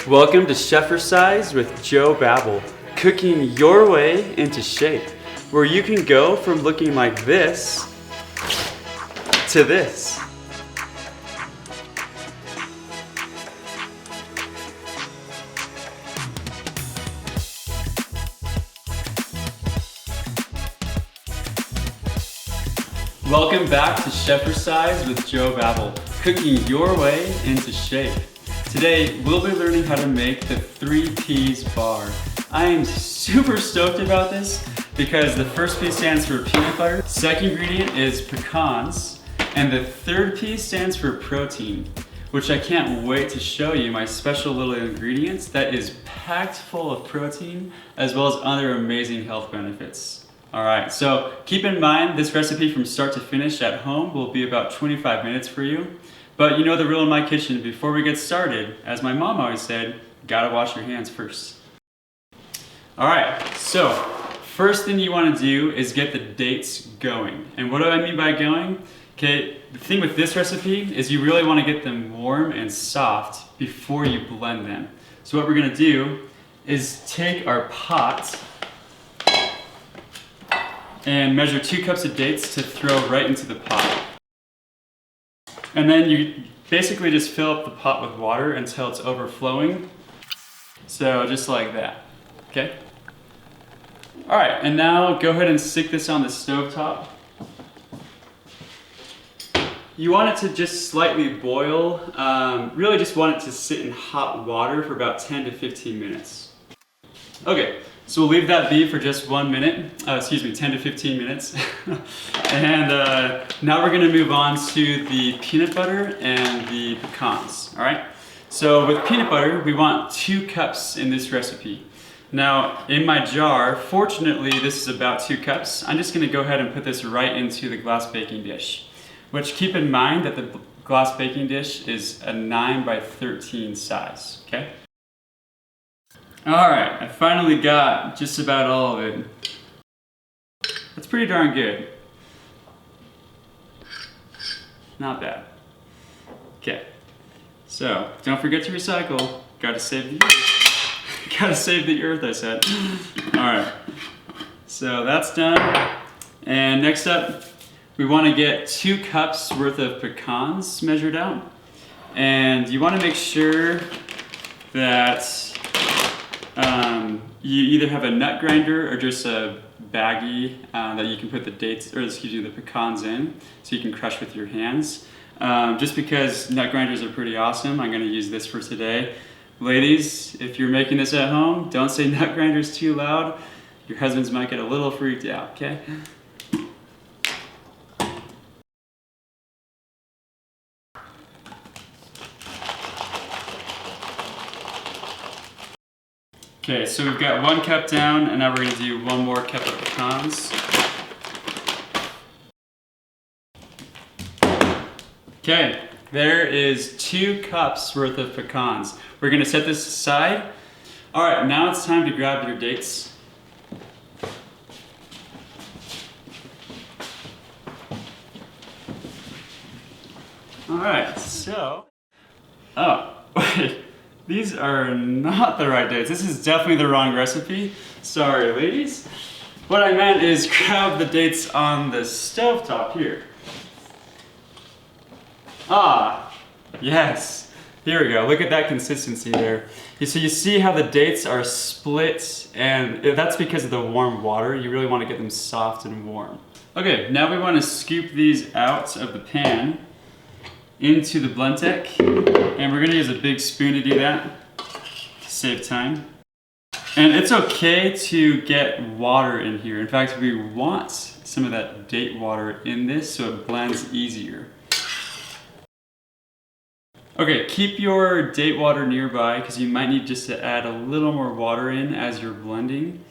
Welcome to Chefercise with Joe Babel, cooking your way into shape, where you can go from looking like this to this. Welcome back to Chefercise with Joe Babel, cooking your way into shape. Today, we'll be learning how to make the 3 P's bar. I am super stoked about this because the first P stands for peanut butter, second ingredient is pecans, and the third P stands for protein, which I can't wait to show you my special little ingredients that is packed full of protein as well as other amazing health benefits. Alright, so keep in mind this recipe from start to finish at home will be about 25 minutes for you. But you know the rule in my kitchen, before we get started, as my mom always said, gotta wash your hands first. Alright, so first thing you want to do is get the dates going. And what do I mean by going? Okay, the thing with this recipe is you really want to get them warm and soft before you blend them. So what we're going to do is take our pot and measure 2 cups of dates to throw right into the pot. And then you basically just fill up the pot with water until it's overflowing. So just like that, okay? All right, and now go ahead and stick this on the stovetop. You want it to just slightly boil. Really just want it to sit in hot water for about 10 to 15 minutes. Okay, so we'll leave that be for just 1 minute, 10 to 15 minutes. And now we're gonna move on to the peanut butter and the pecans, all right? So with peanut butter, we want 2 cups in this recipe. Now, in my jar, fortunately, this is about 2 cups. I'm just gonna go ahead and put this right into the glass baking dish, which keep in mind that the glass baking dish is a 9 by 13 size, okay? All right, I finally got just about all of it. That's pretty darn good. Not bad. Okay, so don't forget to recycle. Gotta save the earth. Gotta save the earth, I said. All right, so that's done. And next up, we wanna get 2 cups worth of pecans measured out. And you wanna make sure that you either have a nut grinder or just a baggie that you can put the the pecans in, so you can crush with your hands. Just because nut grinders are pretty awesome, I'm gonna use this for today. Ladies, if you're making this at home, don't say nut grinders too loud. Your husbands might get a little freaked out, okay? Okay, so we've got 1 cup down, and now we're gonna do 1 more cup of pecans. Okay, there is 2 cups worth of pecans. We're gonna set this aside. All right, now it's time to grab your dates. All right, so, oh, wait. These are not the right dates. This is definitely the wrong recipe. Sorry, ladies. What I meant is grab the dates on the stovetop here. Ah, yes. Here we go. Look at that consistency there. So you see how the dates are split, and that's because of the warm water. You really want to get them soft and warm. Okay, now we want to scoop these out of the pan into the blend deck, and we're gonna use a big spoon to do that to save time. And it's okay to get water in here. In fact, we want some of that date water in this so it blends easier. Okay, keep your date water nearby because you might need just to add a little more water in as you're blending.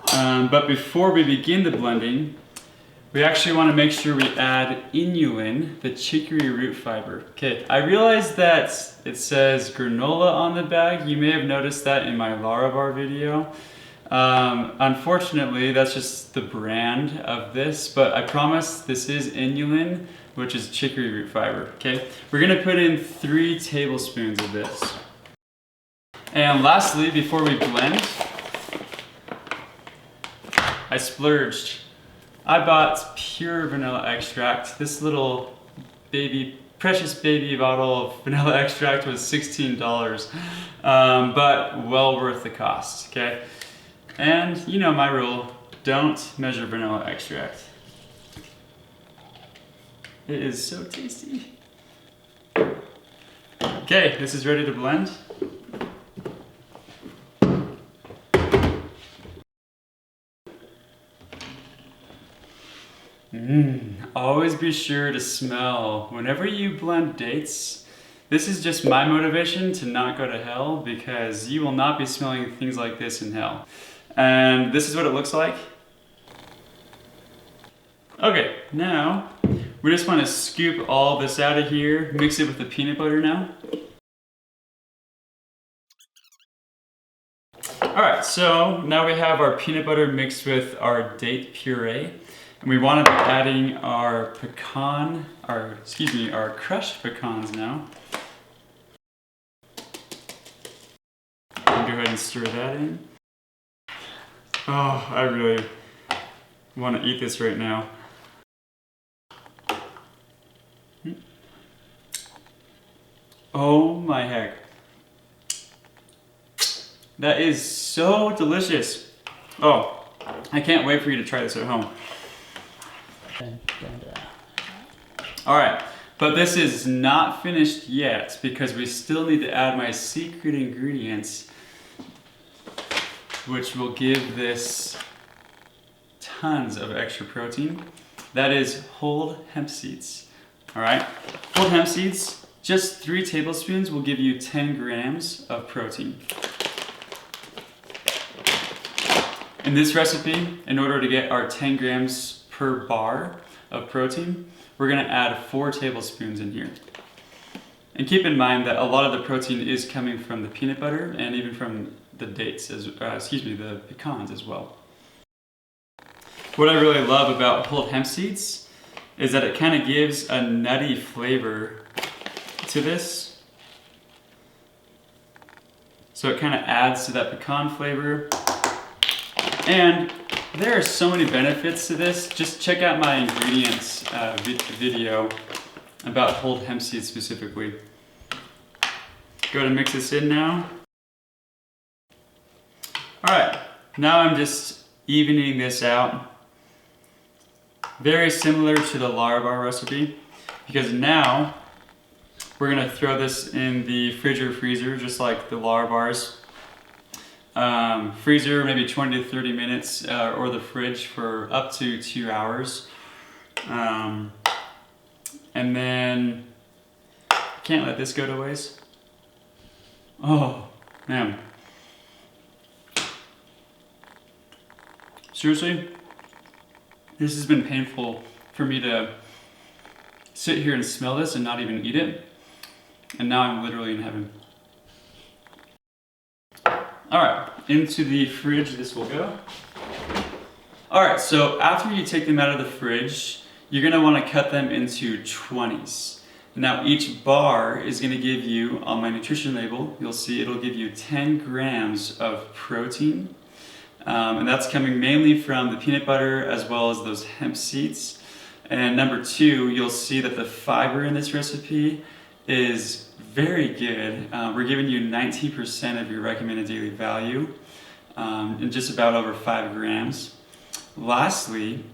But before we begin the blending, we actually want to make sure we add inulin, the chicory root fiber. Okay, I realize that it says granola on the bag. You may have noticed that in my Larabar video. Unfortunately, that's just the brand of this, but I promise this is inulin, which is chicory root fiber, okay? We're gonna put in 3 tablespoons of this. And lastly, before we blend, I splurged. I bought pure vanilla extract. This little precious baby bottle of vanilla extract was $16, but well worth the cost, okay? And you know my rule, don't measure vanilla extract. It is so tasty. Okay, this is ready to blend. Always be sure to smell. Whenever you blend dates, this is just my motivation to not go to hell, because you will not be smelling things like this in hell. And this is what it looks like. Okay, now we just want to scoop all this out of here, mix it with the peanut butter now. Alright, so now we have our peanut butter mixed with our date puree. And we want to be adding our our crushed pecans now. I'll go ahead and stir that in. Oh, I really want to eat this right now. Oh my heck. That is so delicious. Oh, I can't wait for you to try this at home. Alright, but this is not finished yet because we still need to add my secret ingredients, which will give this tons of extra protein. That is whole hemp seeds. Alright, whole hemp seeds, just 3 tablespoons will give you 10 grams of protein. In this recipe, in order to get our 10 grams per bar of protein, we're going to add 4 tablespoons in here. And keep in mind that a lot of the protein is coming from the peanut butter and even from the dates, the pecans as well. What I really love about whole hemp seeds is that it kind of gives a nutty flavor to this. So it kind of adds to that pecan flavor. And there are so many benefits to this. Just check out my ingredients video about whole hemp seeds specifically. Go to mix this in now. Alright, now I'm just evening this out. Very similar to the Larabar recipe, because now we're going to throw this in the fridge or freezer just like the Larabars. Freezer maybe 20 to 30 minutes, or the fridge for up to 2 hours. And then can't let this go to waste. Oh man, seriously, this has been painful for me to sit here and smell this and not even eat it, and now I'm literally in heaven. Alright, into the fridge this will go. Alright, so after you take them out of the fridge, you're going to want to cut them into 20s. Now each bar is going to give you, on my nutrition label, you'll see it'll give you 10 grams of protein. And that's coming mainly from the peanut butter as well as those hemp seeds. And number 2, you'll see that the fiber in this recipe is very good. We're giving you 19% of your recommended daily value, and just about over 5 grams. Lastly,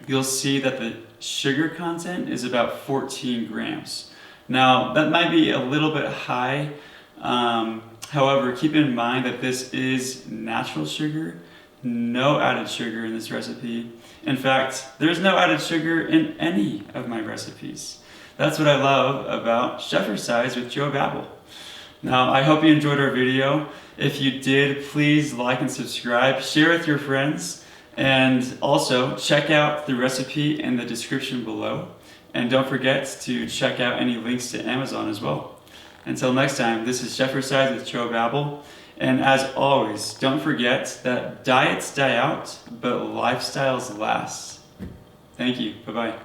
you'll see that the sugar content is about 14 grams. Now, that might be a little bit high. However, keep in mind that this is natural sugar, no added sugar in this recipe. In fact, there's no added sugar in any of my recipes. That's what I love about Chefercise with Joe Babel. Now, I hope you enjoyed our video. If you did, please like and subscribe, share with your friends, and also check out the recipe in the description below. And don't forget to check out any links to Amazon as well. Until next time, this is Chefercise with Joe Babel. And as always, don't forget that diets die out, but lifestyles last. Thank you. Bye-bye.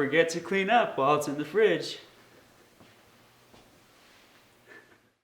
forget to clean up while it's in the fridge.